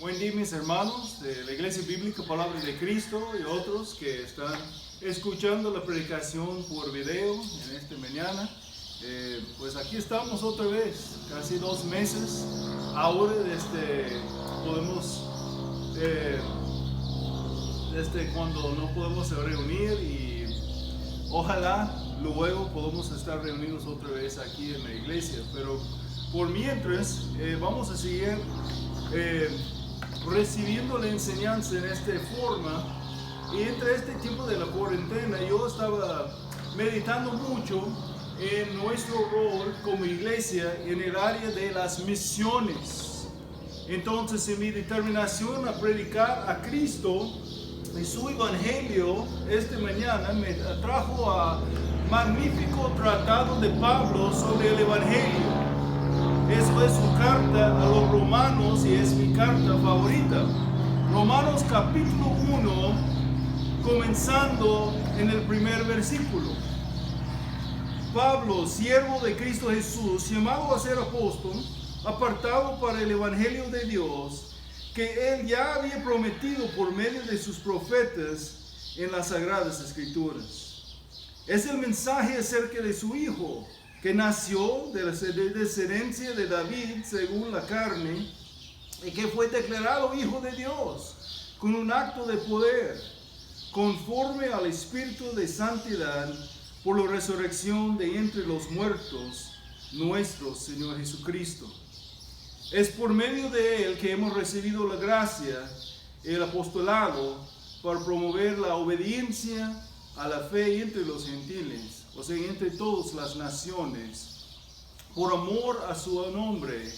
Buen día, mis hermanos de la Iglesia Bíblica Palabra de Cristo y otros que están escuchando la predicación por video en esta mañana. Pues aquí estamos otra vez, casi 2 meses. Ahora podemos, cuando no podemos reunir, y ojalá luego podamos estar reunidos otra vez aquí en la iglesia. Pero por mientras vamos a seguir recibiendo la enseñanza en esta forma. Y entre este tiempo de la cuarentena yo estaba meditando mucho en nuestro rol como iglesia en el área de las misiones. Entonces, en mi determinación a predicar a Cristo y su evangelio esta mañana, me atrajo a magnífico tratado de Pablo sobre el evangelio. Eso es su carta a los romanos y es mi carta favorita. Romanos capítulo 1, comenzando en el primer versículo. Pablo, siervo de Cristo Jesús, llamado a ser apóstol, apartado para el evangelio de Dios, que él ya había prometido por medio de sus profetas en las sagradas escrituras. Es el mensaje acerca de su Hijo, que nació de la descendencia de David según la carne, y que fue declarado Hijo de Dios con un acto de poder, conforme al Espíritu de santidad, por la resurrección de entre los muertos, nuestro Señor Jesucristo. Es por medio de él que hemos recibido la gracia, el apostolado, para promover la obediencia a la fe entre los gentiles, o sea, entre todas las naciones, por amor a su nombre,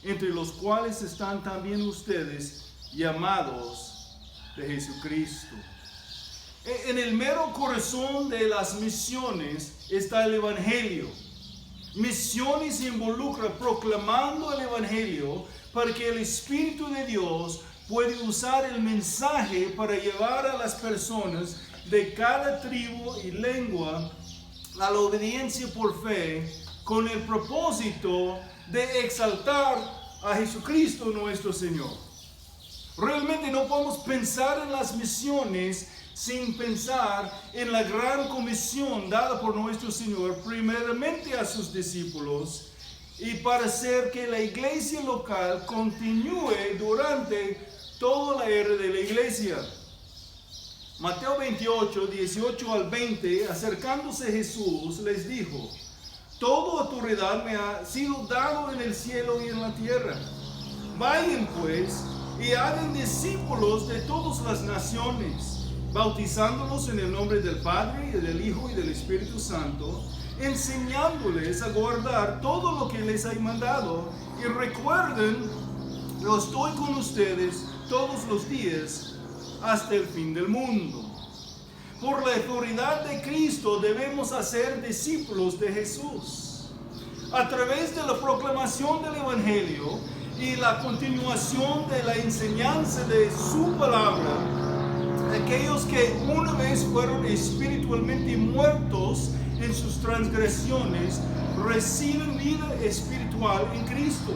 entre los cuales están también ustedes llamados de Jesucristo. En el mero corazón de las misiones está el evangelio. Misiones involucra proclamando el evangelio para que el Espíritu de Dios pueda usar el mensaje para llevar a las personas de cada tribu y lengua a la obediencia por fe, con el propósito de exaltar a Jesucristo nuestro Señor. Realmente no podemos pensar en las misiones sin pensar en la gran comisión dada por nuestro Señor primeramente a sus discípulos, y para hacer que la iglesia local continúe durante toda la era de la iglesia. Mateo 28, 18 al 20, acercándose Jesús les dijo: toda autoridad me ha sido dado en el cielo y en la tierra. Vayan pues y hagan discípulos de todas las naciones, bautizándolos en el nombre del Padre, y del Hijo y del Espíritu Santo, enseñándoles a guardar todo lo que les he mandado. Y recuerden, yo estoy con ustedes todos los días hasta el fin del mundo. Por la autoridad de Cristo debemos hacer discípulos de Jesús. A través de la proclamación del Evangelio y la continuación de la enseñanza de su palabra, aquellos que una vez fueron espiritualmente muertos en sus transgresiones reciben vida espiritual en Cristo.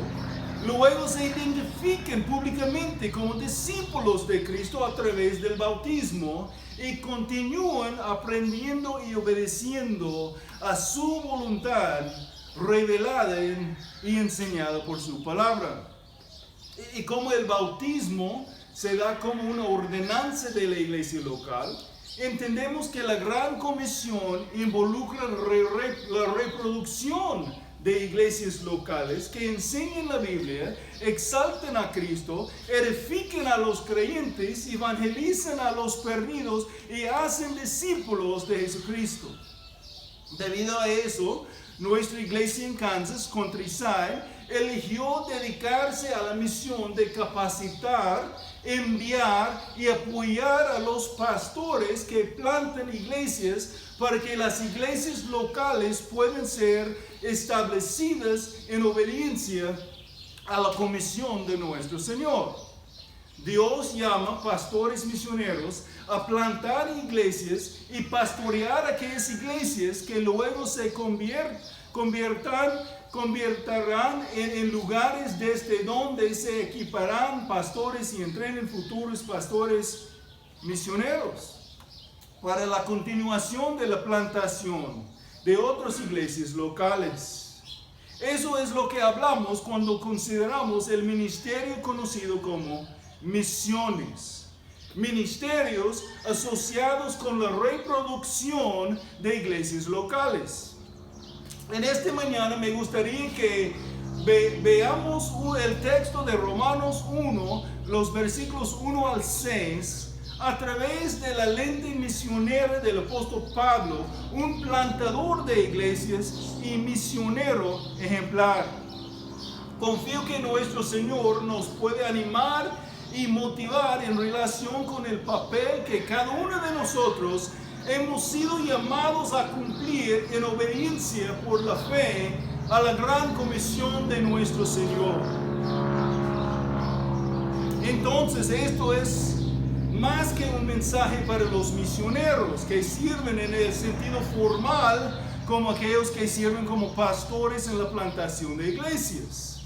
Luego se identifican públicamente como discípulos de Cristo a través del bautismo y continúan aprendiendo y obedeciendo a su voluntad revelada y enseñada por su palabra. Y como el bautismo se da como una ordenanza de la iglesia local, entendemos que la gran comisión involucra la reproducción de iglesias locales que enseñen la Biblia, exalten a Cristo, edifiquen a los creyentes, evangelizan a los perdidos y hacen discípulos de Jesucristo. Debido a eso, nuestra iglesia en Kansas, Countryside, eligió dedicarse a la misión de capacitar, enviar y apoyar a los pastores que plantan iglesias para que las iglesias locales puedan ser establecidas en obediencia a la comisión de nuestro Señor. Dios llama pastores misioneros a plantar iglesias y pastorear aquellas iglesias que luego se convertirán en lugares desde donde se equiparán pastores y entrenen futuros pastores misioneros para la continuación de la plantación de otras iglesias locales. Eso es lo que hablamos cuando consideramos el ministerio conocido como misiones. Ministerios asociados con la reproducción de iglesias locales. En esta mañana me gustaría que veamos el texto de Romanos 1, los versículos 1 al 6, a través de la lente misionera del apóstol Pablo, un plantador de iglesias y misionero ejemplar. Confío que nuestro Señor nos puede animar y motivar en relación con el papel que cada uno de nosotros hemos sido llamados a cumplir en obediencia por la fe a la gran comisión de nuestro Señor. Entonces, esto es más que un mensaje para los misioneros que sirven en el sentido formal, como aquellos que sirven como pastores en la plantación de iglesias.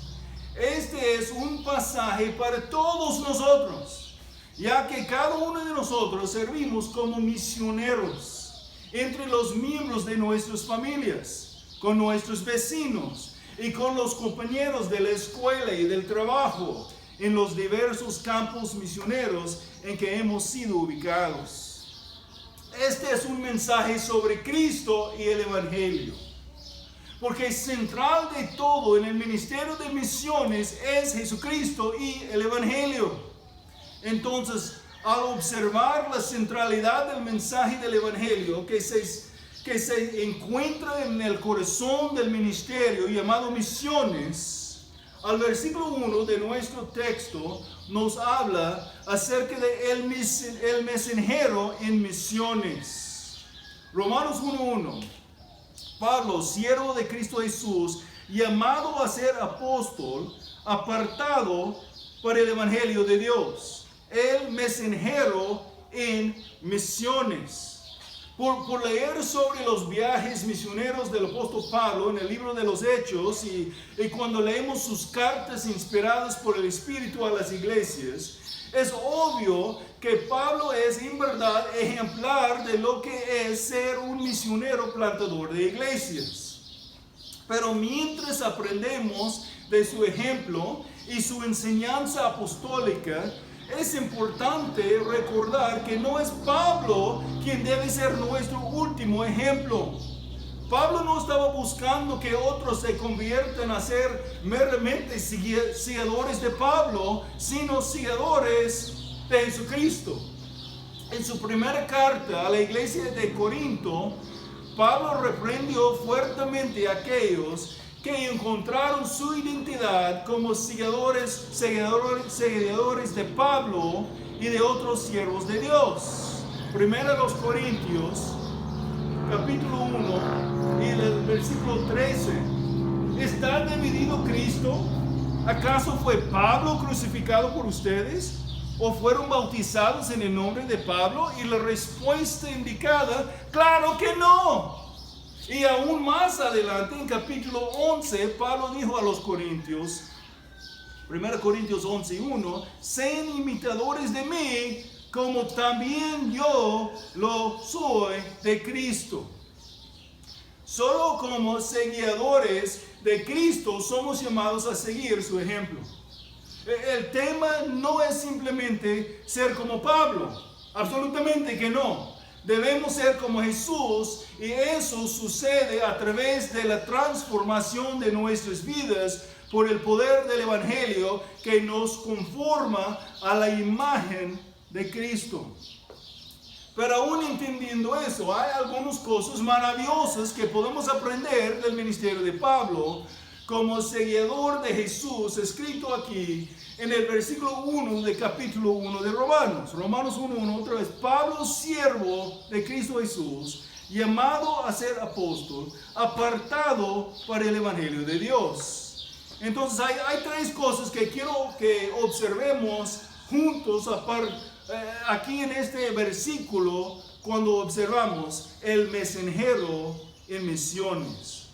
Este es un pasaje para todos nosotros, ya que cada uno de nosotros servimos como misioneros entre los miembros de nuestras familias, con nuestros vecinos y con los compañeros de la escuela y del trabajo en los diversos campos misioneros en que hemos sido ubicados. Este es un mensaje sobre Cristo y el Evangelio, porque central de todo en el ministerio de misiones es Jesucristo y el Evangelio. Entonces, al observar la centralidad del mensaje del Evangelio que se encuentra en el corazón del ministerio llamado misiones, al versículo 1 de nuestro texto nos habla acerca de el mensajero en misiones. Romanos 1:1. Pablo, siervo de Cristo Jesús, llamado a ser apóstol, apartado para el Evangelio de Dios, el mensajero en misiones. Por leer sobre los viajes misioneros del apóstol Pablo en el libro de los Hechos y cuando leemos sus cartas inspiradas por el Espíritu a las iglesias, es obvio que Pablo es en verdad ejemplar de lo que es ser un misionero plantador de iglesias. Pero mientras aprendemos de su ejemplo y su enseñanza apostólica, es importante recordar que no es Pablo quien debe ser nuestro último ejemplo. Pablo no estaba buscando que otros se conviertan a ser meramente seguidores de Pablo, sino seguidores de Jesucristo. En su primera carta a la iglesia de Corinto, Pablo reprendió fuertemente a aquellos que encontraron su identidad como seguidores de Pablo y de otros siervos de Dios. Primero los Corintios, capítulo 1 y el versículo 13. ¿Está dividido Cristo? ¿Acaso fue Pablo crucificado por ustedes? ¿O fueron bautizados en el nombre de Pablo? Y la respuesta indicada, claro que no. Y aún más adelante, en capítulo 11, Pablo dijo a los Corintios, 1 Corintios 11:1, sean imitadores de mí, como también yo lo soy de Cristo. Solo como seguidores de Cristo somos llamados a seguir su ejemplo. El tema no es simplemente ser como Pablo, absolutamente que no. Debemos ser como Jesús y eso sucede a través de la transformación de nuestras vidas por el poder del Evangelio que nos conforma a la imagen de Cristo. Pero aún entendiendo eso, hay algunas cosas maravillosas que podemos aprender del ministerio de Pablo como seguidor de Jesús, escrito aquí en el versículo 1 de capítulo 1 de Romanos. Romanos 1:1, otra vez. Pablo, siervo de Cristo Jesús, llamado a ser apóstol, apartado para el Evangelio de Dios. Entonces hay tres cosas que quiero que observemos juntos aquí en este versículo cuando observamos el mensajero en misiones.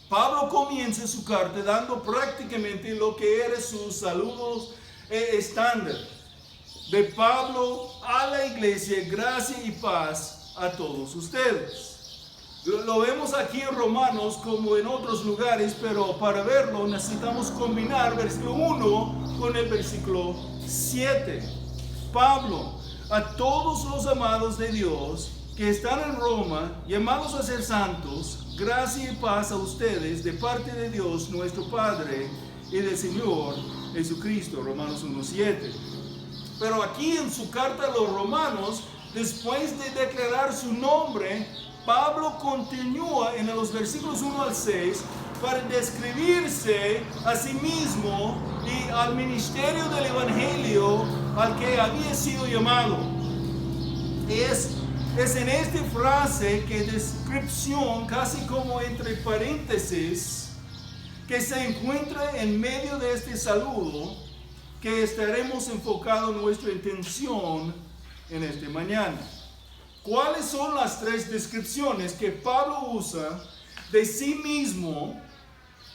Pablo comienza su carta dando prácticamente lo que era sus saludos estándar. De Pablo a la iglesia, gracia y paz a todos ustedes. Lo vemos aquí en Romanos como en otros lugares, pero para verlo necesitamos combinar versículo 1 con el versículo 7. Pablo, a todos los amados de Dios que están en Roma, llamados a ser santos, gracia y paz a ustedes de parte de Dios nuestro Padre y del Señor Jesucristo. Romanos 1:7. Pero aquí en su carta a los romanos, después de declarar su nombre, Pablo continúa en los versículos 1 al 6 para describirse a sí mismo y al ministerio del Evangelio al que había sido llamado. Es en esta frase que descripción, casi como entre paréntesis, que se encuentra en medio de este saludo, que estaremos enfocando nuestra intención en esta mañana. ¿Cuáles son las tres descripciones que Pablo usa de sí mismo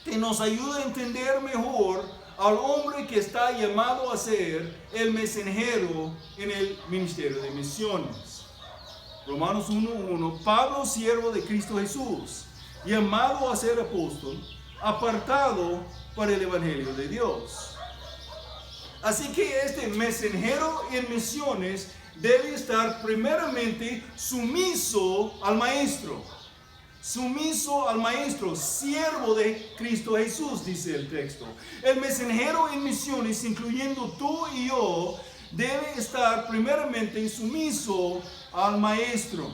que nos ayuda a entender mejor al hombre que está llamado a ser el mensajero en el ministerio de misiones? Romanos 1:1, Pablo, siervo de Cristo Jesús, llamado a ser apóstol, apartado para el Evangelio de Dios. Así que este mensajero en misiones debe estar primeramente sumiso al maestro. Sumiso al maestro, siervo de Cristo Jesús, dice el texto. El mensajero en misiones, incluyendo tú y yo, debe estar primeramente sumiso al maestro.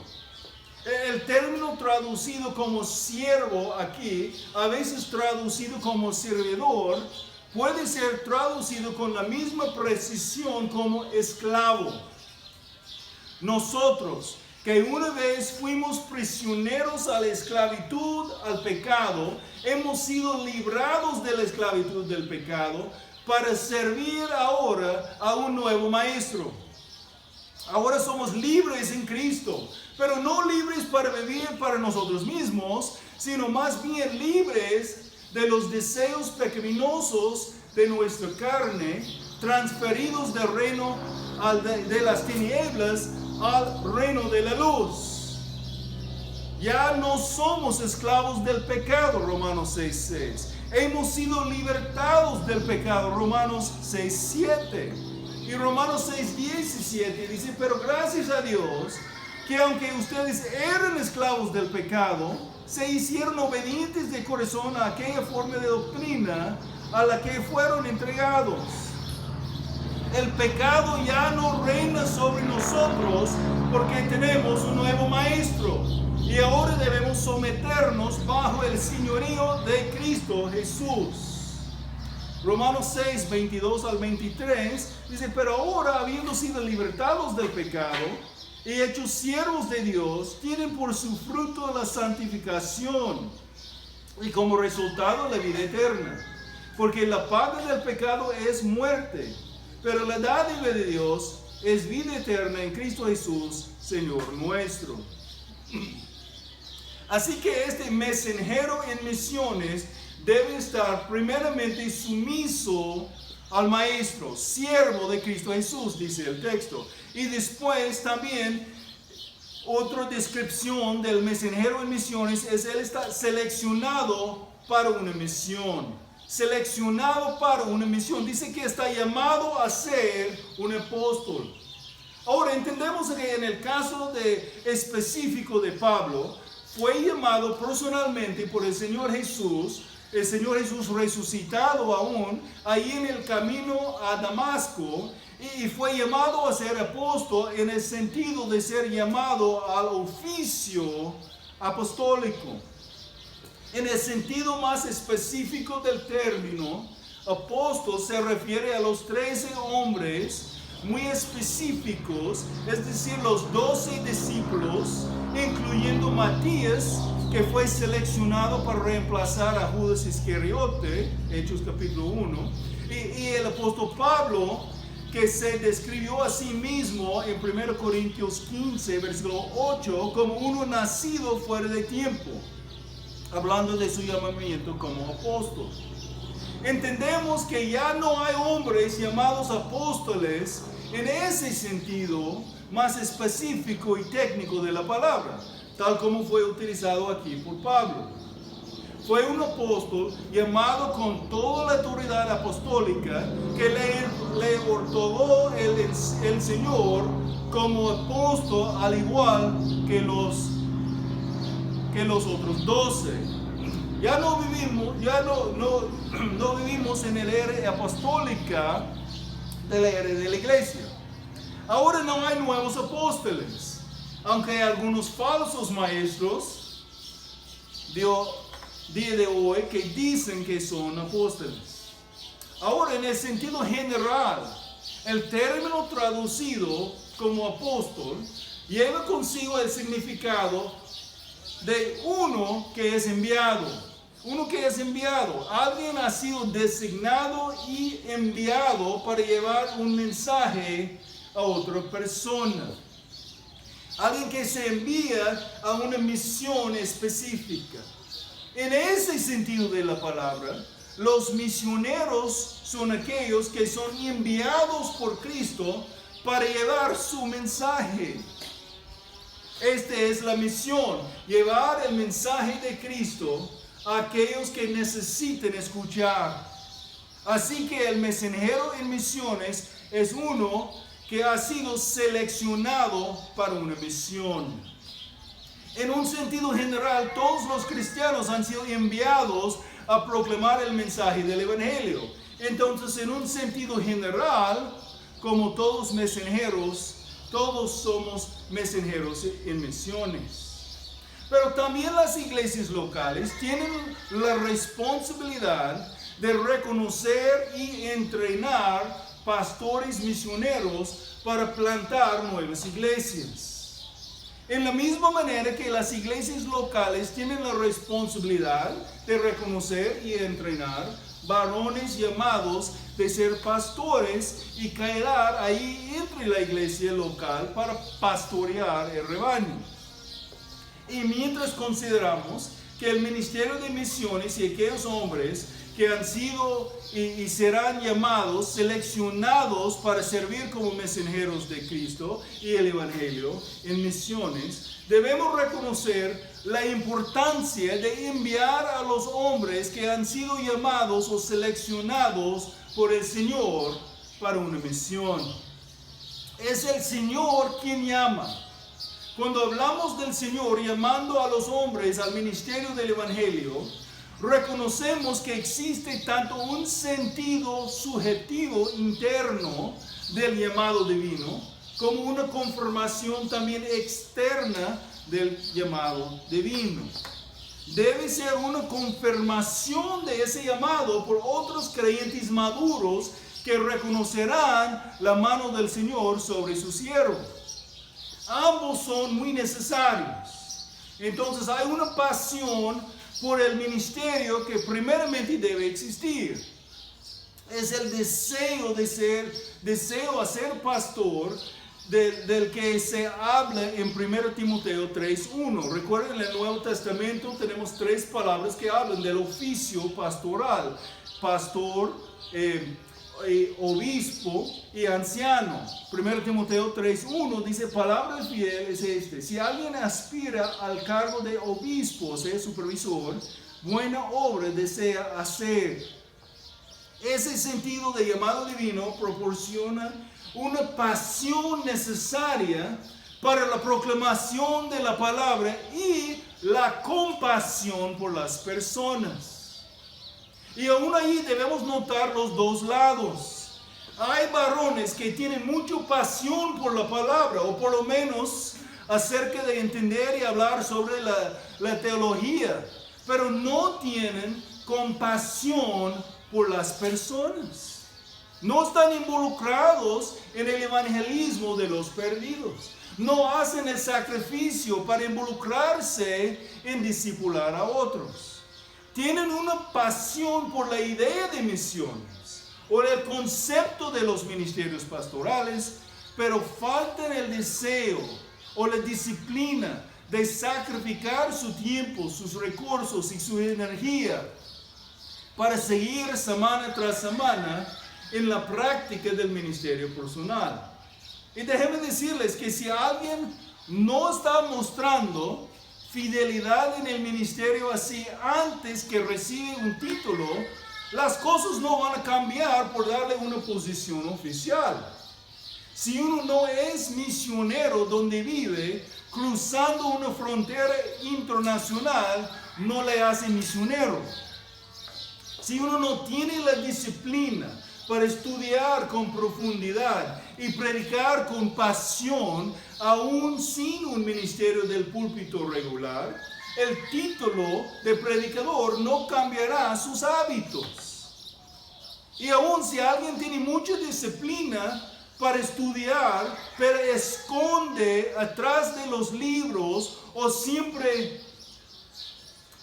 El término traducido como siervo aquí, a veces traducido como servidor, puede ser traducido con la misma precisión como esclavo. Nosotros, que una vez fuimos prisioneros a la esclavitud, al pecado, hemos sido librados de la esclavitud del pecado para servir ahora a un nuevo maestro. Ahora somos libres en Cristo, pero no libres para vivir para nosotros mismos, sino más bien libres de los deseos pecaminosos de nuestra carne, transferidos del reino de las tinieblas al reino de la luz. Ya no somos esclavos del pecado, Romanos 6:6. Hemos sido libertados del pecado, Romanos 6:7. Y Romanos 6:17 dice, pero gracias a Dios, que aunque ustedes eran esclavos del pecado, se hicieron obedientes de corazón a aquella forma de doctrina a la que fueron entregados. El pecado ya no reina sobre nosotros porque tenemos un nuevo maestro y ahora debemos someternos bajo el señorío de Cristo Jesús. Romanos 6, 22 al 23 dice, pero ahora habiendo sido libertados del pecado y hechos siervos de Dios, tienen por su fruto la santificación y como resultado la vida eterna. Porque la paga del pecado es muerte, pero la dádiva de Dios es vida eterna en Cristo Jesús, Señor nuestro. Así que este mensajero en misiones debe estar primeramente sumiso al maestro, siervo de Cristo Jesús, dice el texto. Y después también otra descripción del mensajero en misiones es él está seleccionado para una misión. Seleccionado para una misión. Dice que está llamado a ser un apóstol. Ahora entendemos que en el caso específico de Pablo, fue llamado personalmente por el Señor Jesús resucitado aún, ahí en el camino a Damasco, y fue llamado a ser apóstol en el sentido de ser llamado al oficio apostólico. En el sentido más específico del término, apóstol se refiere a los 13 hombres muy específicos, es decir, los 12 discípulos, incluyendo Matías, que fue seleccionado para reemplazar a Judas Iscariote, Hechos capítulo 1, y el apóstol Pablo, que se describió a sí mismo en 1 Corintios 15, versículo 8, como uno nacido fuera de tiempo, hablando de su llamamiento como apóstol. Entendemos que ya no hay hombres llamados apóstoles en ese sentido más específico y técnico de la palabra, tal como fue utilizado aquí por Pablo. Fue un apóstol llamado con toda la autoridad apostólica que le otorgó el Señor como apóstol, al igual que los otros 12. Ya no vivimos en el era apostólica de la era de la iglesia. Ahora no hay nuevos apóstoles, aunque hay algunos falsos maestros día de hoy que dicen que son apóstoles. Ahora, en el sentido general, el término traducido como apóstol lleva consigo el significado de uno que es enviado. Uno que es enviado. Alguien ha sido designado y enviado para llevar un mensaje a otra persona. Alguien que se envía a una misión específica. En ese sentido de la palabra, los misioneros son aquellos que son enviados por Cristo para llevar su mensaje. Esta es la misión, llevar el mensaje de Cristo a aquellos que necesiten escuchar. Así que el mensajero en misiones es uno que ha sido seleccionado para una misión. En un sentido general, todos los cristianos han sido enviados a proclamar el mensaje del Evangelio. Entonces, en un sentido general, como todos mensajeros, todos somos mensajeros en misiones. Pero también las iglesias locales tienen la responsabilidad de reconocer y entrenar pastores misioneros para plantar nuevas iglesias. En la misma manera que las iglesias locales tienen la responsabilidad de reconocer y entrenar varones llamados de ser pastores y quedar ahí entre la iglesia local para pastorear el rebaño. Y mientras consideramos que el ministerio de misiones y aquellos hombres que han sido y serán llamados, seleccionados para servir como mensajeros de Cristo y el Evangelio en misiones, debemos reconocer la importancia de enviar a los hombres que han sido llamados o seleccionados por el Señor para una misión. Es el Señor quien llama. Cuando hablamos del Señor llamando a los hombres al ministerio del Evangelio, reconocemos que existe tanto un sentido subjetivo interno del llamado divino, como una confirmación también externa del llamado divino. Debe ser una confirmación de ese llamado por otros creyentes maduros que reconocerán la mano del Señor sobre su siervo. Ambos son muy necesarios. Entonces hay una pasión por el ministerio que primeramente debe existir. Es el deseo a ser pastor del que se habla en 1 Timoteo 3:1. Recuerden, en el Nuevo Testamento tenemos 3 palabras que hablan del oficio pastoral: pastor, obispo y anciano. 1 Timoteo 3:1 dice: palabra fiel es este: si alguien aspira al cargo de obispo, o sea, supervisor, buena obra desea hacer. Ese sentido de llamado divino proporciona una pasión necesaria para la proclamación de la palabra y la compasión por las personas. Y aún ahí debemos notar los dos lados. Hay varones que tienen mucha pasión por la palabra, o por lo menos acerca de entender y hablar sobre la teología, pero no tienen compasión por las personas. No están involucrados en el evangelismo de los perdidos. No hacen el sacrificio para involucrarse en discipular a otros. Tienen una pasión por la idea de misiones, o el concepto de los ministerios pastorales, pero faltan el deseo o la disciplina de sacrificar su tiempo, sus recursos y su energía para seguir semana tras semana en la práctica del ministerio personal. Y déjenme decirles que si alguien no está mostrando fidelidad en el ministerio así antes que recibe un título, las cosas no van a cambiar por darle una posición oficial. Si uno no es misionero donde vive, cruzando una frontera internacional no le hace misionero. Si uno no tiene la disciplina para estudiar con profundidad y predicar con pasión, aún sin un ministerio del púlpito regular, el título de predicador no cambiará sus hábitos. Y aún si alguien tiene mucha disciplina para estudiar, pero esconde atrás de los libros o siempre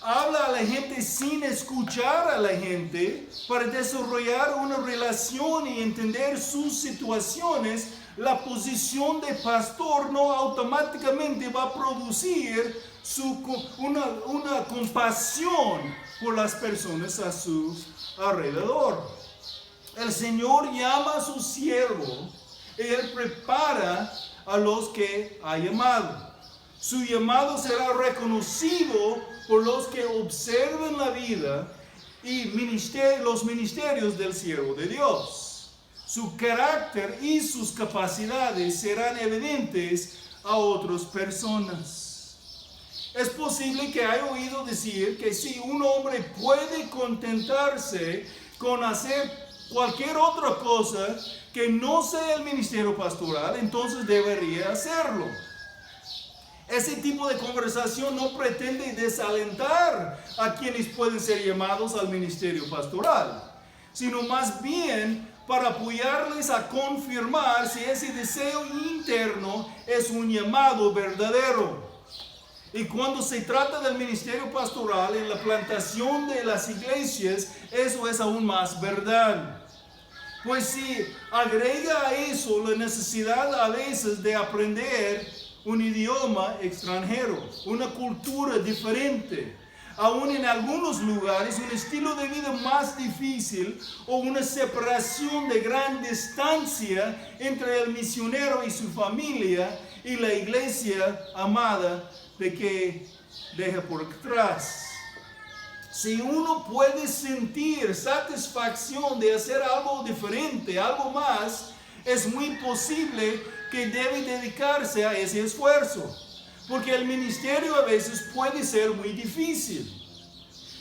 habla a la gente sin escuchar a la gente para desarrollar una relación y entender sus situaciones, la posición de pastor no automáticamente va a producir una compasión por las personas a su alrededor. El Señor llama a su siervo y Él prepara a los que ha llamado. Su llamado será reconocido por los que observen la vida y los ministerios del siervo de Dios. Su carácter y sus capacidades serán evidentes a otras personas. Es posible que haya oído decir que si un hombre puede contentarse con hacer cualquier otra cosa que no sea el ministerio pastoral, entonces debería hacerlo. Ese tipo de conversación no pretende desalentar a quienes pueden ser llamados al ministerio pastoral, sino más bien para apoyarles a confirmar si ese deseo interno es un llamado verdadero. Y cuando se trata del ministerio pastoral en la plantación de las iglesias, eso es aún más verdad. Pues si agrega a eso la necesidad a veces de aprender un idioma extranjero, una cultura diferente, aún en algunos lugares un estilo de vida más difícil o una separación de gran distancia entre el misionero y su familia y la iglesia amada de que deja por atrás. Si uno puede sentir satisfacción de hacer algo diferente, algo más, es muy posible que debe dedicarse a ese esfuerzo, porque el ministerio a veces puede ser muy difícil.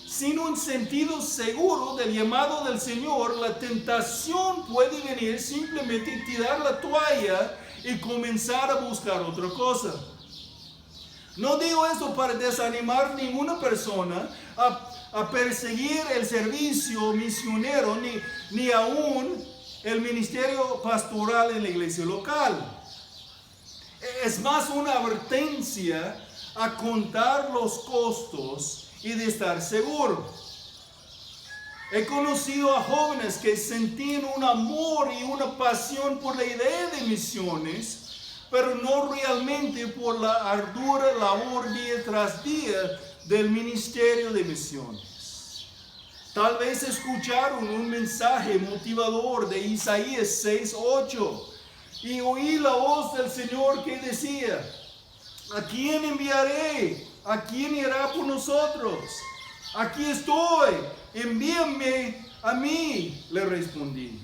Sin un sentido seguro del llamado del Señor, la tentación puede venir simplemente tirar la toalla y comenzar a buscar otra cosa. No digo esto para desanimar a ninguna persona a perseguir el servicio misionero ni aún el ministerio pastoral en la iglesia local. Es más una advertencia a contar los costos y de estar seguro. He conocido a jóvenes que sentían un amor y una pasión por la idea de misiones, pero no realmente por la ardua labor día tras día del ministerio de misiones. Tal vez escucharon un mensaje motivador de Isaías 6:8 y oí la voz del Señor que decía: ¿a quién enviaré? ¿A quién irá por nosotros? Aquí estoy, envíame a mí, le respondí.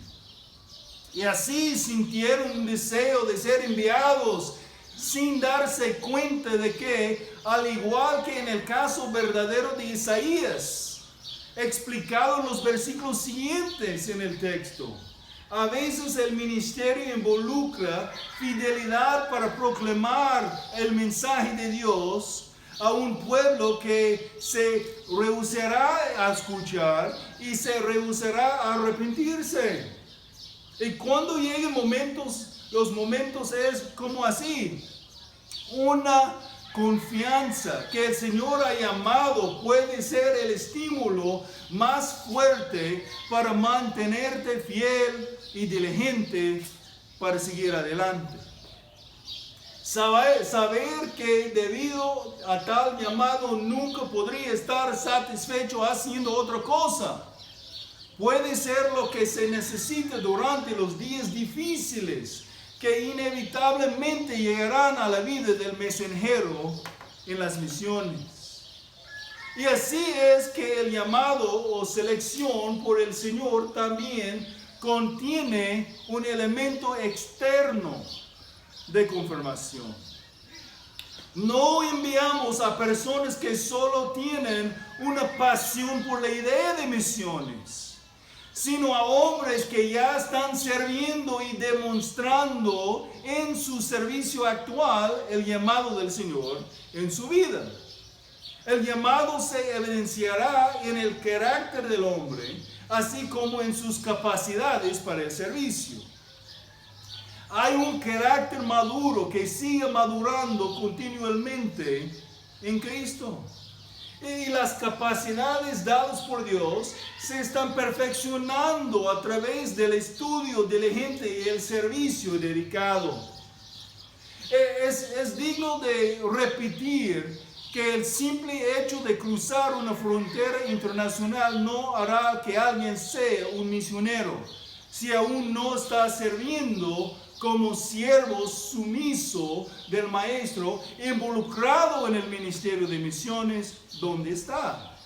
Y así sintieron un deseo de ser enviados sin darse cuenta de que, al igual que en el caso verdadero de Isaías, explicado en los versículos siguientes en el texto, a veces el ministerio involucra fidelidad para proclamar el mensaje de Dios a un pueblo que se rehusará a escuchar y se rehusará a arrepentirse. Y cuando lleguen los momentos es como así, una confianza que el Señor ha llamado puede ser el estímulo más fuerte para mantenerte fiel y diligente para seguir adelante. Saber que debido a tal llamado nunca podría estar satisfecho haciendo otra cosa puede ser lo que se necesita durante los días difíciles que inevitablemente llegarán a la vida del mensajero en las misiones. Y así es que el llamado o selección por el Señor también contiene un elemento externo de confirmación. No enviamos a personas que solo tienen una pasión por la idea de misiones, sino a hombres que ya están sirviendo y demostrando en su servicio actual el llamado del Señor en su vida. El llamado se evidenciará en el carácter del hombre, así como en sus capacidades para el servicio. Hay un carácter maduro que sigue madurando continuamente en Cristo. Y las capacidades dadas por Dios se están perfeccionando a través del estudio diligente y el servicio dedicado. Es digno de repetir que el simple hecho de cruzar una frontera internacional no hará que alguien sea un misionero si aún no está sirviendo como siervo sumiso del maestro, involucrado en el ministerio de misiones donde está.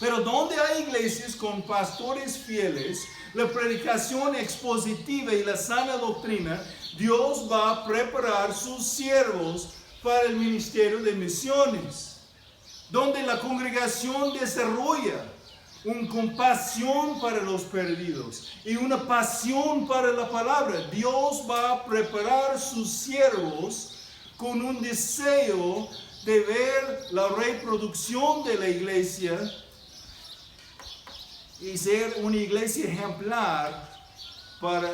Pero donde hay iglesias con pastores fieles, la predicación expositiva y la sana doctrina, Dios va a preparar sus siervos para el ministerio de misiones. Donde la congregación desarrolla una compasión para los perdidos y una pasión para la palabra, Dios va a preparar sus siervos con un deseo de ver la reproducción de la iglesia y ser una iglesia ejemplar para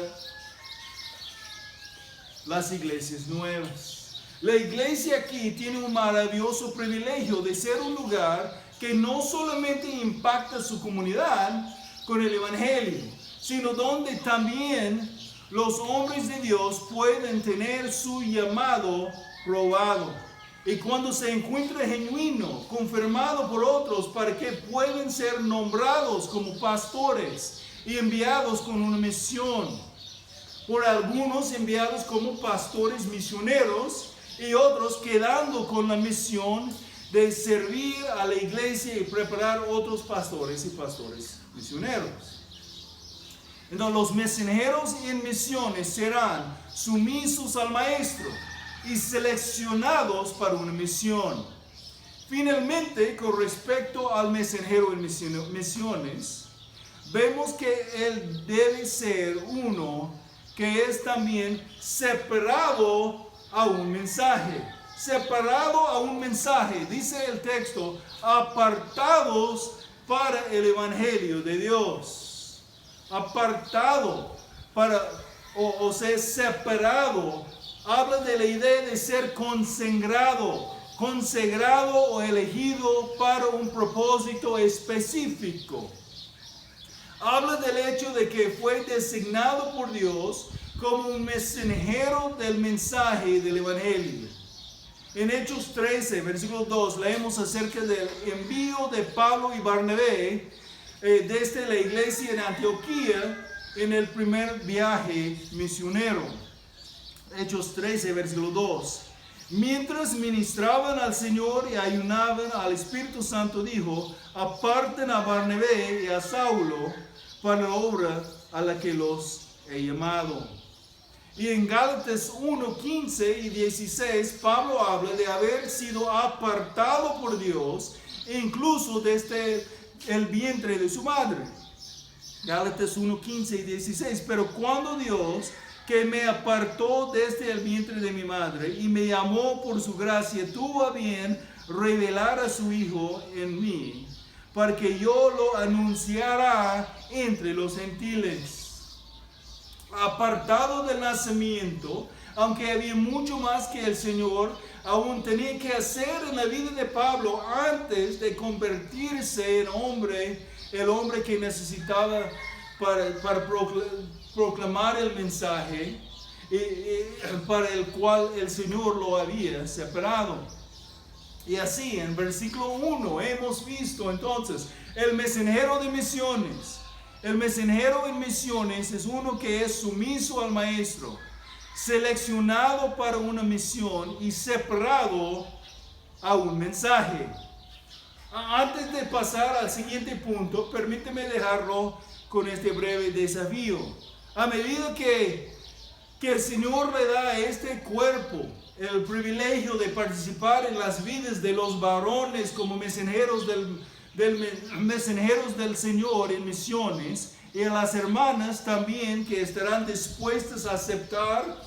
las iglesias nuevas. La iglesia aquí tiene un maravilloso privilegio de ser un lugar que no solamente impacta su comunidad con el Evangelio, sino donde también los hombres de Dios pueden tener su llamado probado. Y cuando se encuentra genuino, confirmado por otros para que puedan ser nombrados como pastores y enviados con una misión. Por algunos enviados como pastores misioneros y otros quedando con la misión de servir a la iglesia y preparar otros pastores y pastores misioneros. Entonces los mensajeros en misiones serán sumisos al maestro y seleccionados para una misión. Finalmente, con respecto al mensajero en misiones, vemos que él debe ser uno que es también separado a un mensaje. Separado a un mensaje, dice el texto, apartados para el Evangelio de Dios. Apartado para, o sea, separado, habla de la idea de ser consagrado o elegido para un propósito específico. Habla del hecho de que fue designado por Dios como un mensajero del mensaje del Evangelio. En Hechos 13, versículo 2, leemos acerca del envío de Pablo y Bernabé desde la iglesia en Antioquía en el primer viaje misionero. Hechos 13, versículo 2. Mientras ministraban al Señor y ayunaban, al Espíritu Santo dijo: aparten a Bernabé y a Saulo para la obra a la que los he llamado. Y en Gálatas 1, 15 y 16, Pablo habla de haber sido apartado por Dios, incluso desde el vientre de su madre. Gálatas 1, 15 y 16. Pero cuando Dios, que me apartó desde el vientre de mi madre y me llamó por su gracia, tuvo a bien revelar a su Hijo en mí, para que yo lo anunciara entre los gentiles. Apartado del nacimiento, aunque había mucho más que el Señor aún tenía que hacer en la vida de Pablo antes de convertirse en hombre, el hombre que necesitaba para proclamar el mensaje para el cual el Señor lo había separado. Y así, en versículo 1 hemos visto entonces el mensajero de misiones. El mensajero en misiones es uno que es sumiso al maestro, seleccionado para una misión y separado a un mensaje. Antes de pasar al siguiente punto, permíteme dejarlo con este breve desafío. A medida que el Señor le da a este cuerpo el privilegio de participar en las vidas de los varones como mensajeros mensajeros del Señor en misiones, y a las hermanas también que estarán dispuestas a aceptar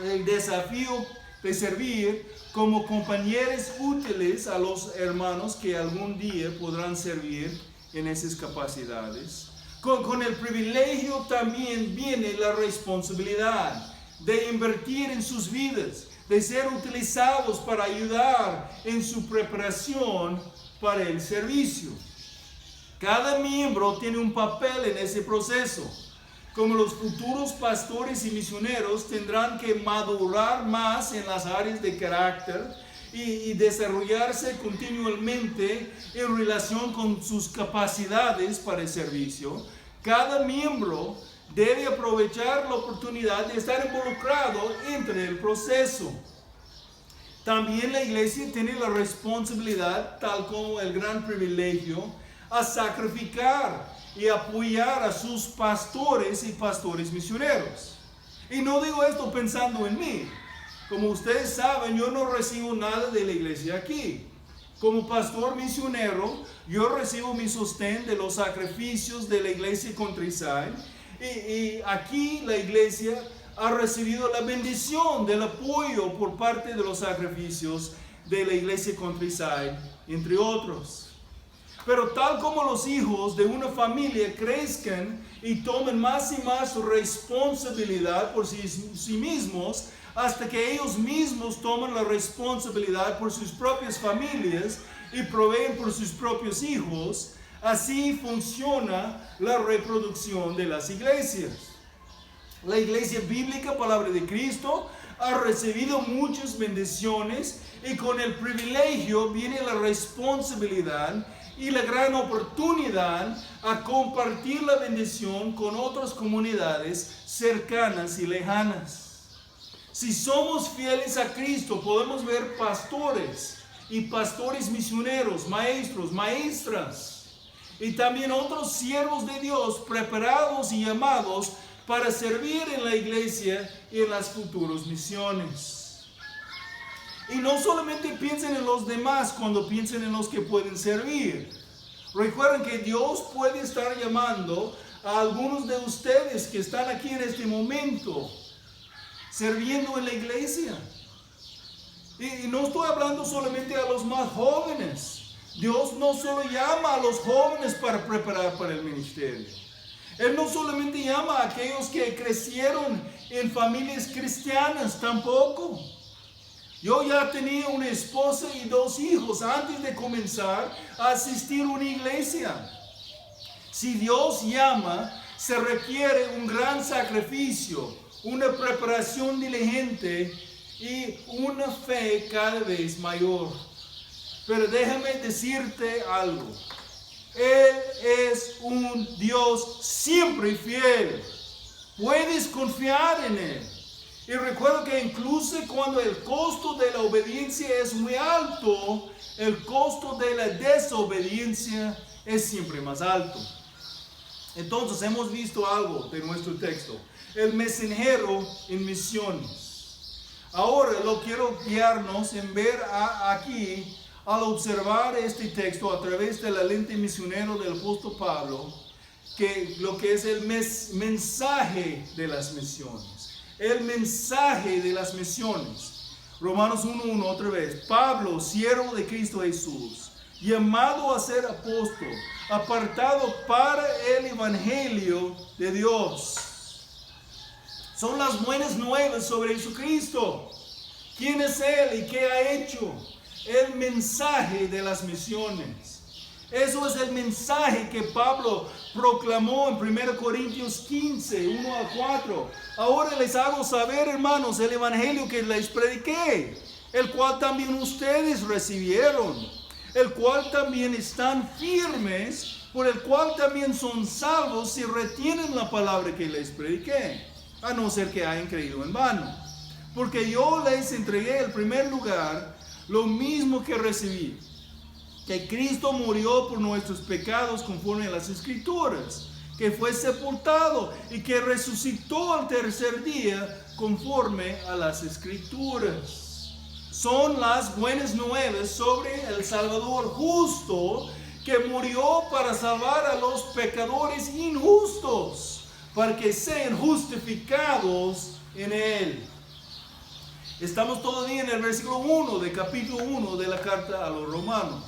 el desafío de servir como compañeros útiles a los hermanos que algún día podrán servir en esas capacidades. Con el privilegio también viene la responsabilidad de invertir en sus vidas, de ser utilizados para ayudar en su preparación para el servicio. Cada miembro tiene un papel en ese proceso. Como los futuros pastores y misioneros tendrán que madurar más en las áreas de carácter y desarrollarse continuamente en relación con sus capacidades para el servicio, cada miembro debe aprovechar la oportunidad de estar involucrado entre el proceso. También la iglesia tiene la responsabilidad, tal como el gran privilegio, a sacrificar y apoyar a sus pastores y pastores misioneros. Y no digo esto pensando en mí. Como ustedes saben, yo no recibo nada de la iglesia aquí. Como pastor misionero, yo recibo mi sostén de los sacrificios de la iglesia Countryside. Y aquí la iglesia ha recibido la bendición del apoyo por parte de los sacrificios de la iglesia Countryside, entre otros. Pero tal como los hijos de una familia crezcan y tomen más y más responsabilidad por sí mismos, hasta que ellos mismos toman la responsabilidad por sus propias familias y proveen por sus propios hijos, así funciona la reproducción de las iglesias. La iglesia bíblica, Palabra de Cristo, ha recibido muchas bendiciones y con el privilegio viene la responsabilidad y la gran oportunidad a compartir la bendición con otras comunidades cercanas y lejanas. Si somos fieles a Cristo, podemos ver pastores y pastores misioneros, maestros, maestras, y también otros siervos de Dios preparados y llamados para servir en la iglesia y en las futuras misiones. Y no solamente piensen en los demás cuando piensen en los que pueden servir. Recuerden que Dios puede estar llamando a algunos de ustedes que están aquí en este momento, sirviendo en la iglesia. Y no estoy hablando solamente a los más jóvenes. Dios no solo llama a los jóvenes para preparar para el ministerio. Él no solamente llama a aquellos que crecieron en familias cristianas, tampoco. Yo ya tenía una esposa y 2 hijos antes de comenzar a asistir a una iglesia. Si Dios llama, se requiere un gran sacrificio, una preparación diligente y una fe cada vez mayor. Pero déjame decirte algo. Él es un Dios siempre fiel. Puedes confiar en Él. Y recuerdo que incluso cuando el costo de la obediencia es muy alto, el costo de la desobediencia es siempre más alto. Entonces hemos visto algo de nuestro texto. El mensajero en misiones. Ahora lo quiero guiarnos en ver aquí, al observar este texto a través de la lente misionero del apóstol Pablo, que lo que es el mensaje de las misiones. El mensaje de las misiones. Romanos 1:1 otra vez. Pablo, siervo de Cristo Jesús, llamado a ser apóstol, apartado para el evangelio de Dios. Son las buenas nuevas sobre Jesucristo. ¿Quién es Él y qué ha hecho? El mensaje de las misiones. Eso es el mensaje que Pablo proclamó en 1 Corintios 15, 1 a 4. Ahora les hago saber, hermanos, el evangelio que les prediqué, el cual también ustedes recibieron, el cual también están firmes, por el cual también son salvos si retienen la palabra que les prediqué, a no ser que hayan creído en vano. Porque yo les entregué en primer lugar lo mismo que recibí, que Cristo murió por nuestros pecados conforme a las Escrituras, que fue sepultado y que resucitó al tercer día conforme a las Escrituras. Son las buenas nuevas sobre el Salvador justo, que murió para salvar a los pecadores injustos, para que sean justificados en Él. Estamos todavía en el versículo 1 de capítulo 1 de la carta a los romanos.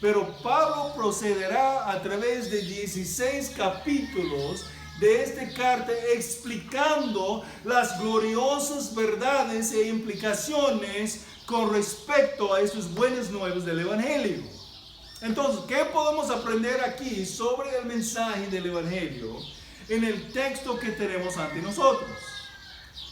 Pero Pablo procederá a través de 16 capítulos de esta carta explicando las gloriosas verdades e implicaciones con respecto a estas buenas nuevas del Evangelio. Entonces, ¿qué podemos aprender aquí sobre el mensaje del Evangelio en el texto que tenemos ante nosotros?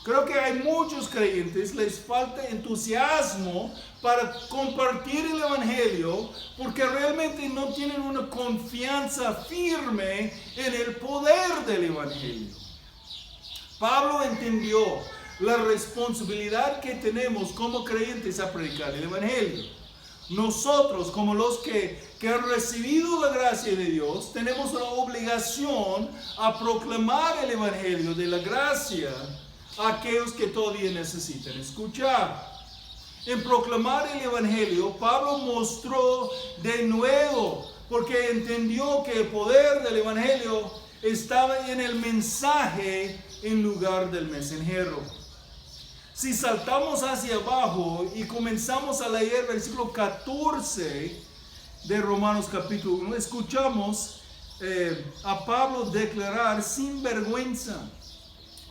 Creo que hay muchos creyentes, les falta entusiasmo para compartir el Evangelio porque realmente no tienen una confianza firme en el poder del Evangelio. Pablo entendió la responsabilidad que tenemos como creyentes a predicar el Evangelio. Nosotros, como los que han recibido la gracia de Dios, tenemos la obligación a proclamar el Evangelio de la gracia a aquellos que todavía necesitan escuchar. En proclamar el Evangelio, Pablo mostró de nuevo, porque entendió que el poder del Evangelio estaba en el mensaje en lugar del mensajero. Si saltamos hacia abajo y comenzamos a leer el versículo 14 de Romanos capítulo 1, escuchamos a Pablo declarar sin vergüenza.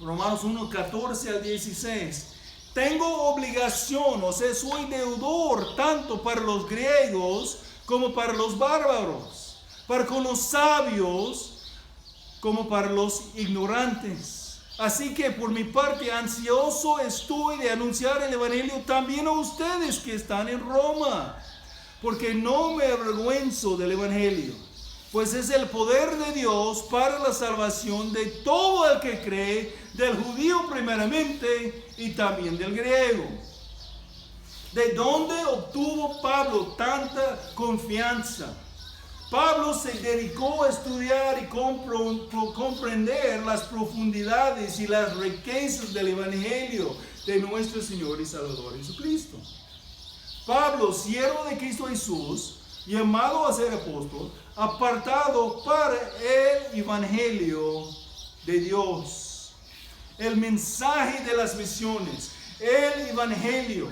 Romanos 1, 14 al 16. Tengo obligación, o sea, soy deudor tanto para los griegos como para los bárbaros, para con los sabios como para los ignorantes. Así que por mi parte ansioso estoy de anunciar el Evangelio también a ustedes que están en Roma, porque no me avergüenzo del Evangelio, pues es el poder de Dios para la salvación de todo el que cree, del judío primeramente y también del griego. ¿De dónde obtuvo Pablo tanta confianza? Pablo se dedicó a estudiar y comprender las profundidades y las riquezas del Evangelio de nuestro Señor y Salvador Jesucristo. Pablo, siervo de Cristo Jesús, llamado a ser apóstol, apartado para el Evangelio de Dios, el mensaje de las misiones, el Evangelio.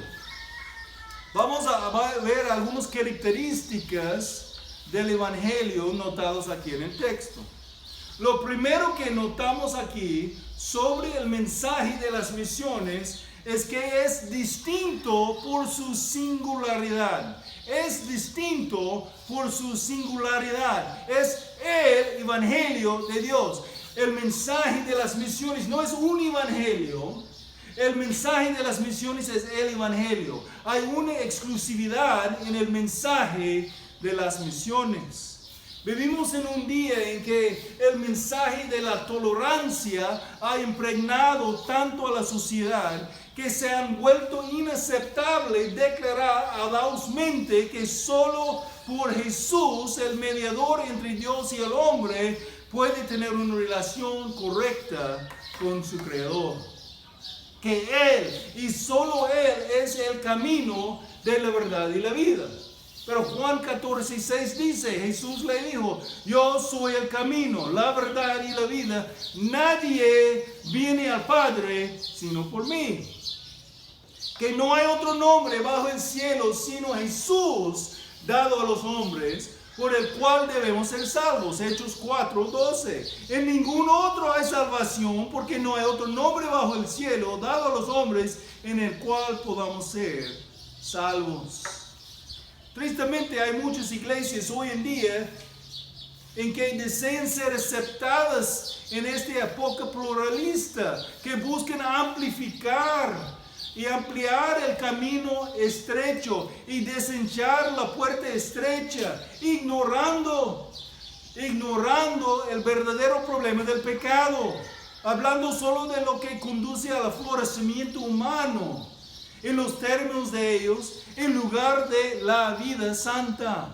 Vamos a ver algunas características del Evangelio notados aquí en el texto. Lo primero que notamos aquí sobre el mensaje de las misiones es que es distinto por su singularidad. Es distinto por su singularidad. Es el Evangelio de Dios. El mensaje de las misiones no es un evangelio. El mensaje de las misiones es el Evangelio. Hay una exclusividad en el mensaje de las misiones. Vivimos en un día en que el mensaje de la tolerancia ha impregnado tanto a la sociedad que se han vuelto inaceptable declarar audazmente que solo por Jesús, el mediador entre Dios y el hombre, puede tener una relación correcta con su Creador. Que Él y solo Él es el camino de la verdad y la vida. Pero Juan 14:6 dice, Jesús le dijo, yo soy el camino, la verdad y la vida. Nadie viene al Padre sino por mí. Que no hay otro nombre bajo el cielo sino Jesús dado a los hombres, por el cual debemos ser salvos. Hechos 4:12. En ningún otro hay salvación, porque no hay otro nombre bajo el cielo dado a los hombres en el cual podamos ser salvos. Tristemente hay muchas iglesias hoy en día en que desean ser aceptadas en esta época pluralista, que buscan amplificar y ampliar el camino estrecho y deshinchar la puerta estrecha, ignorando el verdadero problema del pecado, hablando solo de lo que conduce al florecimiento humano, en los términos de ellos, en lugar de la vida santa.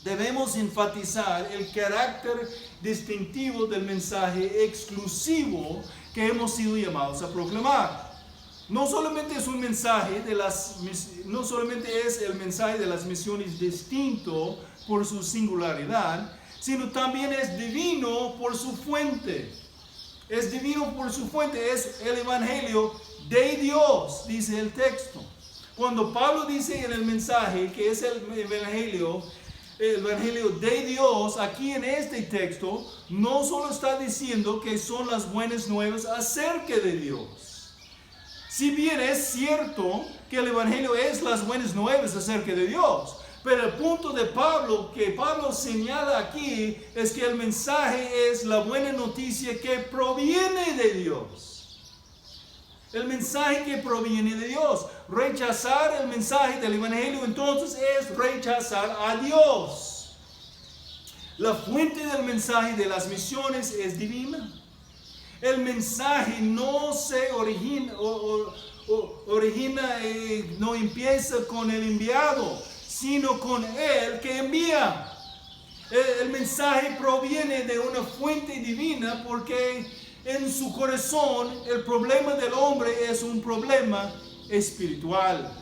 Debemos enfatizar el carácter distintivo del mensaje exclusivo que hemos sido llamados a proclamar. No solamente es el mensaje de las misiones distinto por su singularidad, sino también es divino por su fuente. Es divino por su fuente, es el evangelio de Dios, dice el texto. Cuando Pablo dice en el mensaje que es el evangelio de Dios, aquí en este texto, no solo está diciendo que son las buenas nuevas acerca de Dios. Si bien es cierto que el evangelio es las buenas nuevas acerca de Dios, pero el punto de Pablo, que Pablo señala aquí, es que el mensaje es la buena noticia que proviene de Dios. El mensaje que proviene de Dios. Rechazar el mensaje del evangelio entonces es rechazar a Dios. La fuente del mensaje de las misiones es divina. El mensaje no se no empieza con el enviado, sino con el que envía. El mensaje proviene de una fuente divina porque en su corazón el problema del hombre es un problema espiritual.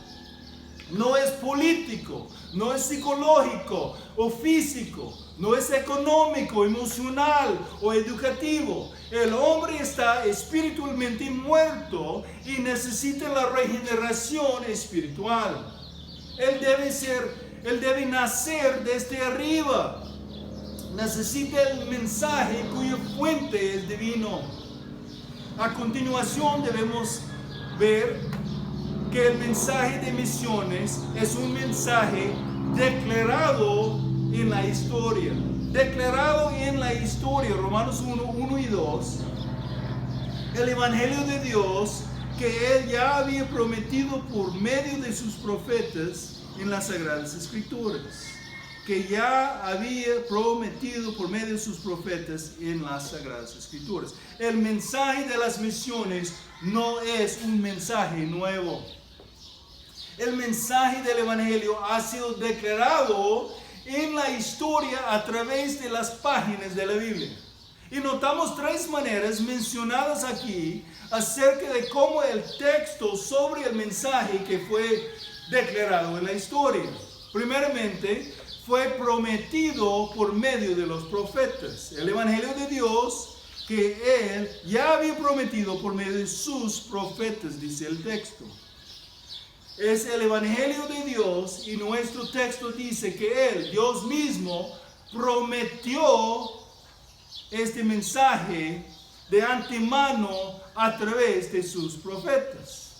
No es político, no es psicológico o físico, no es económico, emocional o educativo. El hombre está espiritualmente muerto y necesita la regeneración espiritual. Él debe nacer desde arriba. Necesita el mensaje cuya fuente es divino. A continuación debemos ver que el mensaje de misiones es un mensaje declarado en la historia. Declarado en la historia, Romanos 1 y 2. El evangelio de Dios que Él ya había prometido por medio de sus profetas en las Sagradas Escrituras. Que ya había prometido por medio de sus profetas en las Sagradas Escrituras. El mensaje de las misiones no es un mensaje nuevo. El mensaje del evangelio ha sido declarado en la historia a través de las páginas de la Biblia. Y notamos tres maneras mencionadas aquí acerca de cómo el texto sobre el mensaje que fue declarado en la historia. Primeramente, fue prometido por medio de los profetas. El evangelio de Dios que Él ya había prometido por medio de sus profetas, dice el texto. Es el evangelio de Dios y nuestro texto dice que Él, Dios mismo, prometió este mensaje de antemano a través de sus profetas.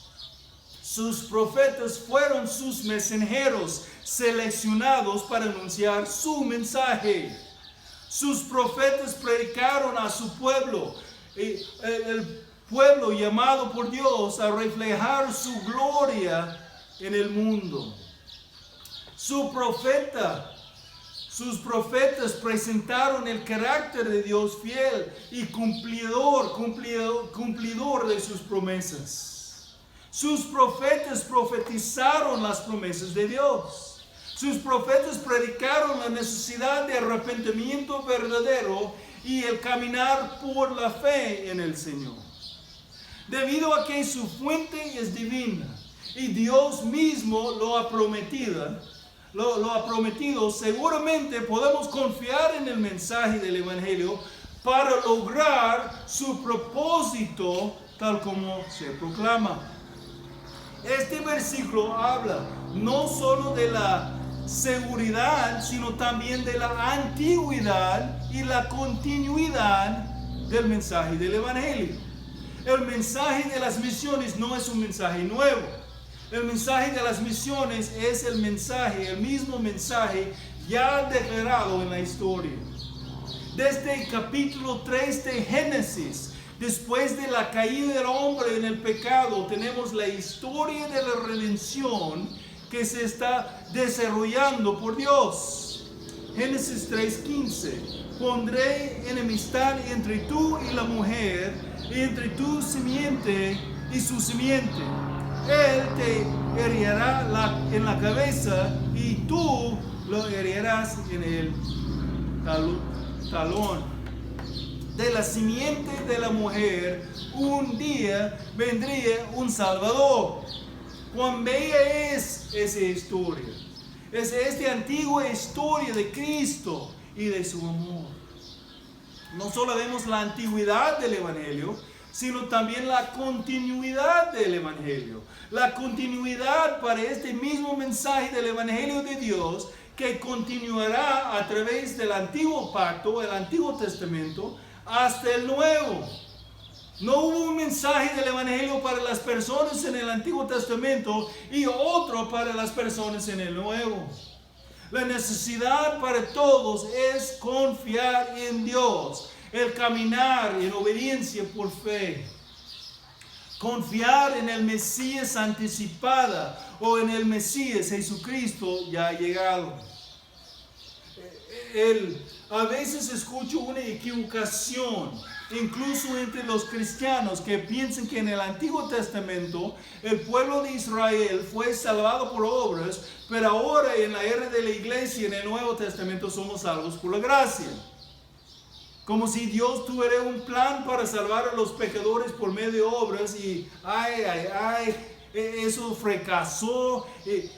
Sus profetas fueron sus mensajeros seleccionados para anunciar su mensaje. Sus profetas predicaron a su pueblo, el pueblo llamado por Dios a reflejar su gloria en el mundo. Sus profetas presentaron el carácter de Dios fiel y cumplidor de sus promesas. Sus profetas profetizaron las promesas de Dios. Sus profetas predicaron la necesidad de arrepentimiento verdadero y el caminar por la fe en el Señor. Debido a que su fuente es divina y Dios mismo lo ha prometido, seguramente podemos confiar en el mensaje del Evangelio para lograr su propósito tal como se proclama. Este versículo habla no solo de la seguridad, sino también de la antigüedad y la continuidad del mensaje del Evangelio. El mensaje de las misiones no es un mensaje nuevo. El mensaje de las misiones es el mismo mensaje ya declarado en la historia. Desde el capítulo 3 de Génesis, después de la caída del hombre en el pecado, tenemos la historia de la redención que se está desarrollando por Dios. Génesis 3:15. Pondré enemistad entre tú y la mujer, y entre tu simiente y su simiente. Él te herirá en la cabeza y tú lo herirás en el talón. De la simiente de la mujer un día vendría un Salvador. Cuán bella es esa historia. Es esta antigua historia de Cristo y de su amor. No solo vemos la antigüedad del Evangelio, sino también la continuidad del Evangelio. La continuidad para este mismo mensaje del Evangelio de Dios que continuará a través del antiguo pacto, el Antiguo Testamento, hasta el Nuevo. No hubo un mensaje del Evangelio para las personas en el Antiguo Testamento y otro para las personas en el Nuevo. La necesidad para todos es confiar en Dios, el caminar en obediencia por fe. Confiar en el Mesías anticipada o en el Mesías Jesucristo ya llegado. A veces escucho una equivocación, incluso entre los cristianos, que piensan que en el Antiguo Testamento el pueblo de Israel fue salvado por obras, pero ahora en la era de la iglesia en el Nuevo Testamento somos salvos por la gracia. Como si Dios tuviera un plan para salvar a los pecadores por medio de obras y eso fracasó,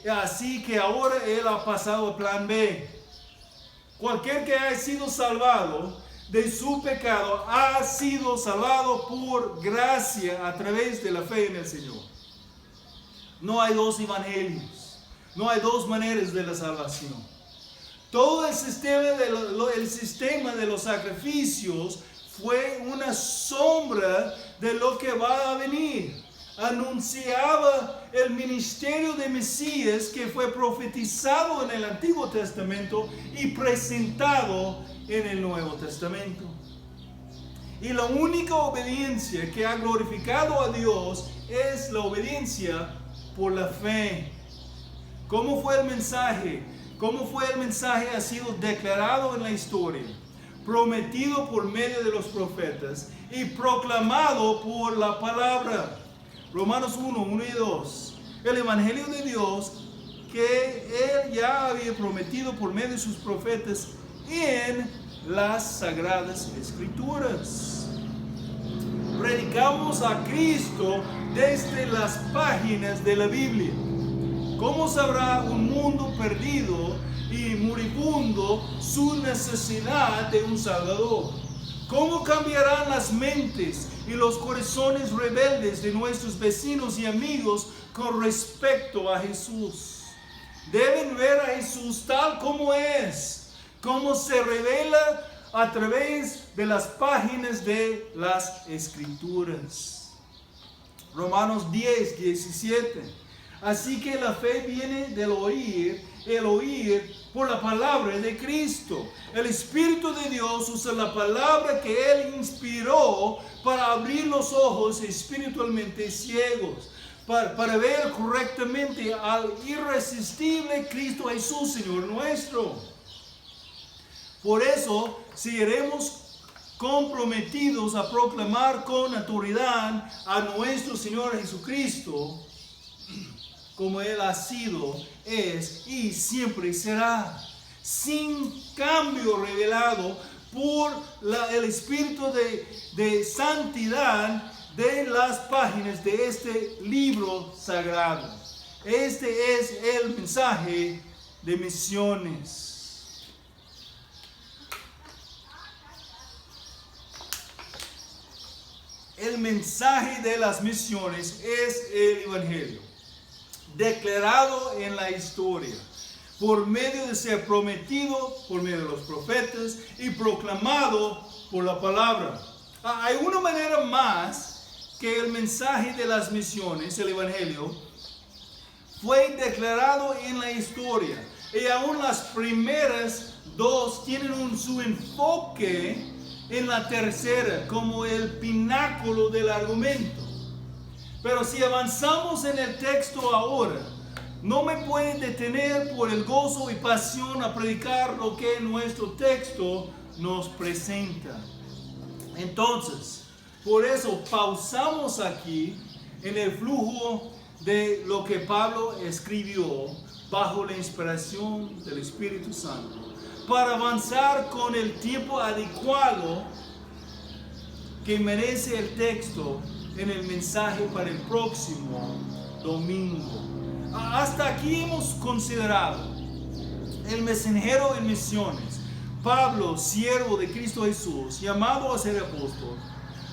así que ahora Él ha pasado al plan B. Cualquier que haya sido salvado de su pecado ha sido salvado por gracia a través de la fe en el Señor. No hay dos evangelios, no hay dos maneras de la salvación. Todo el sistema de los sacrificios fue una sombra de lo que va a venir. Anunciaba el ministerio de Mesías que fue profetizado en el Antiguo Testamento y presentado en el Nuevo Testamento. Y la única obediencia que ha glorificado a Dios es la obediencia por la fe. ¿Cómo fue el mensaje? ¿Cómo fue el mensaje? Ha sido declarado en la historia, prometido por medio de los profetas y proclamado por la palabra. Romanos 1 y 2. El Evangelio de Dios que Él ya había prometido por medio de sus profetas en las Sagradas Escrituras. Predicamos a Cristo desde las páginas de la Biblia. ¿Cómo sabrá un mundo perdido y moribundo su necesidad de un Salvador? ¿Cómo cambiarán las mentes y los corazones rebeldes de nuestros vecinos y amigos con respecto a Jesús? Deben ver a Jesús tal como es, como se revela a través de las páginas de las Escrituras. Romanos 10:17. Así que la fe viene del oír, el oír por la palabra de Cristo. El Espíritu de Dios usa la palabra que Él inspiró para abrir los ojos espiritualmente ciegos, para ver correctamente al irresistible Cristo Jesús, Señor nuestro. Por eso, seguiremos comprometidos a proclamar con autoridad a nuestro Señor Jesucristo, como Él ha sido, es y siempre será, sin cambio, revelado por el Espíritu de santidad de las páginas de este libro sagrado. Este es el mensaje de misiones. El mensaje de las misiones es el Evangelio, declarado en la historia, por medio de ser prometido por medio de los profetas y proclamado por la palabra. Hay una manera más que el mensaje de las misiones, el evangelio, fue declarado en la historia. Y aún las primeras dos tienen su enfoque en la tercera como el pináculo del argumento. Pero si avanzamos en el texto ahora, no me pueden detener por el gozo y pasión a predicar lo que nuestro texto nos presenta. Entonces, por eso pausamos aquí en el flujo de lo que Pablo escribió bajo la inspiración del Espíritu Santo, para avanzar con el tiempo adecuado que merece el texto en el mensaje para el próximo domingo. Hasta aquí hemos considerado el mensajero en misiones, Pablo, siervo de Cristo Jesús, llamado a ser apóstol,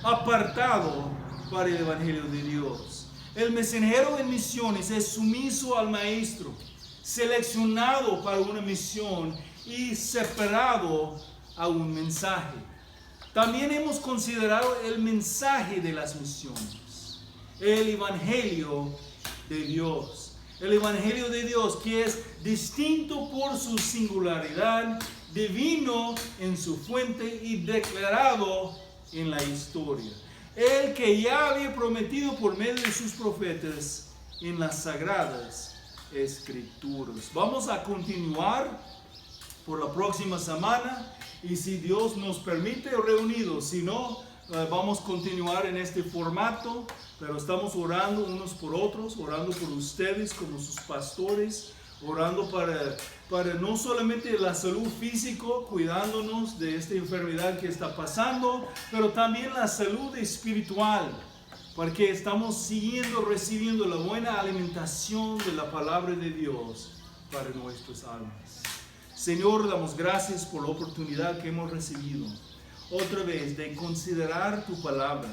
apartado para el evangelio de Dios. El mensajero en misiones es sumiso al maestro, seleccionado para una misión y separado a un mensaje. También hemos considerado el mensaje de las misiones, el evangelio de Dios. El evangelio de Dios, que es distinto por su singularidad, divino en su fuente y declarado en la historia. El que ya había prometido por medio de sus profetas en las sagradas escrituras. Vamos a continuar por la próxima semana y si Dios nos permite reunidos, si no, vamos a continuar en este formato, pero estamos orando unos por otros, orando por ustedes como sus pastores, orando para no solamente la salud física, cuidándonos de esta enfermedad que está pasando, pero también la salud espiritual, porque estamos recibiendo la buena alimentación de la palabra de Dios para nuestras almas. Señor, damos gracias por la oportunidad que hemos recibido otra vez de considerar tu palabra,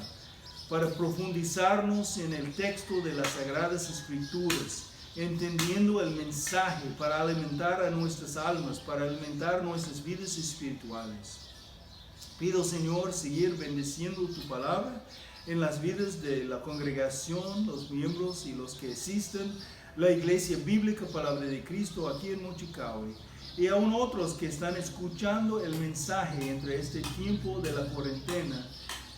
para profundizarnos en el texto de las Sagradas Escrituras, entendiendo el mensaje para alimentar a nuestras almas, para alimentar nuestras vidas espirituales. Pido, Señor, seguir bendiciendo tu palabra en las vidas de la congregación, los miembros y los que asisten, la Iglesia Bíblica Palabra de Cristo aquí en Mochicaue, y aún otros que están escuchando el mensaje entre este tiempo de la cuarentena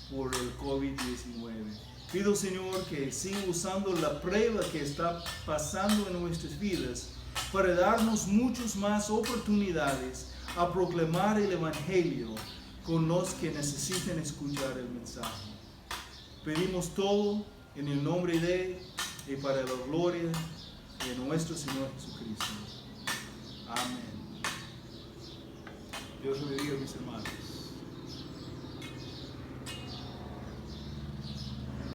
por el COVID-19. Pido, Señor, que siga usando la prueba que está pasando en nuestras vidas para darnos muchas más oportunidades a proclamar el Evangelio con los que necesiten escuchar el mensaje. Pedimos todo en el nombre de y para la gloria de nuestro Señor Jesucristo. Amén. Dios bendiga a mis hermanos.